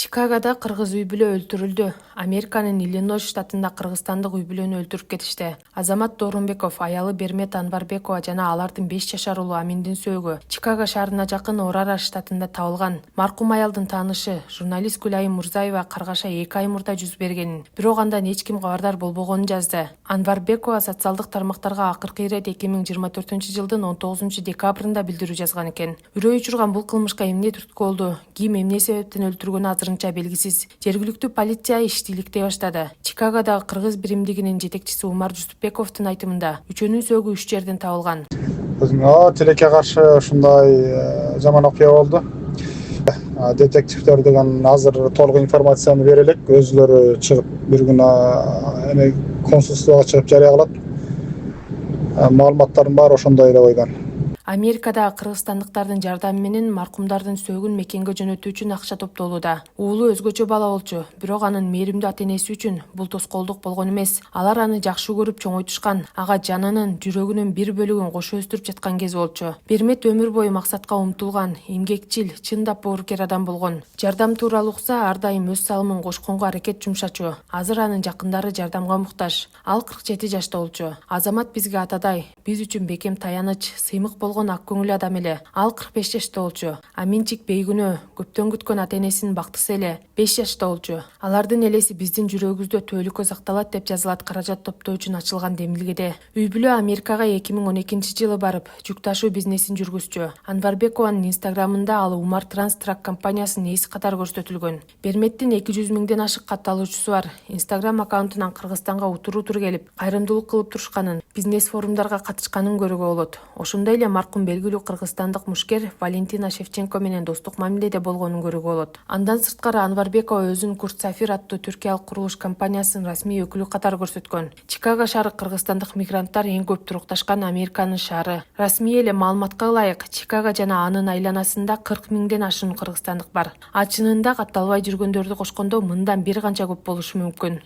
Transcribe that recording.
Чикагода кыргыз үй бүлө өлтүрүлдү. Американын Иллинойс штатында кыргызстандык үй бүлөнү өлтүрүп кетишти. Азамат Доорунбеков, аялы Бермет Анварбекова жана алардын 5 жашар уулу Аминдин сөөгү Чикаго шаарына жакын Орара штатында табылган. Маркум аялдын таанышы, журналист Гүлайым Мурзаева каргаша 2 ай мурда жүз бергенин, бирок андан эч ким кабардар болбогонун жазды. Анварбекова социалдык тармактарга акыркы ирет 2024-жылдын 19-декабрында билдирүү жазган экен. Үрөй учурган бул кылмышка эмне түрткү болду, ким эмне себептен өлтүргөнү азырынча белгисиз. Жергиликтүү полиция иш иликтей баштады. Чикагодагы кыргыз биримдигинин жетекчиси Умар Жусупбековдун айтымында, үчөөнүн сөөгү 3 жерден табылган. Тилекке каршы ушундай жаман окуя болду. Детективдер деген азыр толук информацияны бере элек, өзүлөрү чыгып бир күн эме консулствого чыгып жарыя кылат. Маалыматтардын баары ошондой эле бойдон. Америкадагы кыргызстандыктардын жардамы менен маркумдардын сөөгүн мекенге жөнөтүү үчүн акча топтолууда. Уулу өзгөчө бала болчу, бирок анын мээримдүү ата-энеси үчүн бул тоскоолдук болгон эмес. Алар аны жакшы көрүп чоңойтушкан, ага жанынын, жүрөгүнүн бир бөлүгүн кошо өстүрүп жаткан кези болчу. Бермет өмүр бою максатка умтулган, эмгекчил, чындап боорукер адам болгон. Жардам тууралуу укса, ар дайым өз салымын кошконго аракет жумшачу. Азыр анын жакындары жардамга муктаж. Ал 47 жашта болчу. Азамат бизге атадай, биз үчүн бекем таяныч, сыймык болгон ак көңүл адам эле. Ал 45 жашта болчу. Аминчик бейгүнөө, көптөн күткөн ата-энесинин бактысы эле. 5 жашта болчу. Алардын элеси биздин жүрөгүбүздө түбөлүккө сакталат деп жазылат каражат топтоо үчүн ачылган демилгеде. Үй бүлө Америкага 2012-жылы барып, жүк ташуу бизнесин жүргүзчү. Анварбекованын инстаграмында ал Умар Транс-Трак компаниясынын ээси катары көрсөтүлгөн. Берметтин 200 миңден ашык катталуучусу бар. Инстаграм аккаунтунан Кыргызстанга утур-утур келип, кайрымдуулук кылып турушканын, бизнес форумдарга катышканын көрүүгө болот. Ошондой эле маркум белгилүү кыргызстандык мушкер Валентина Шевченко менен достук мамиледе болгонун көрүүгө болот. Андан сырткары Анварбекова өзүн Курт Сафир аттуу түркиялык курулуш компаниясынын расмий өкүлү катары көрсөткөн. Чикаго шаары кыргызстандык мигранттар эң көп турукташкан Американын шаары. Расмий эле маалыматка ылайык, Чикаго жана анын айланасында 40 миңден ашуун кыргызстандык бар. А чынында катталбай жүргөндөрдү кошкондо мындан бир канча көп болушу мүмкүн.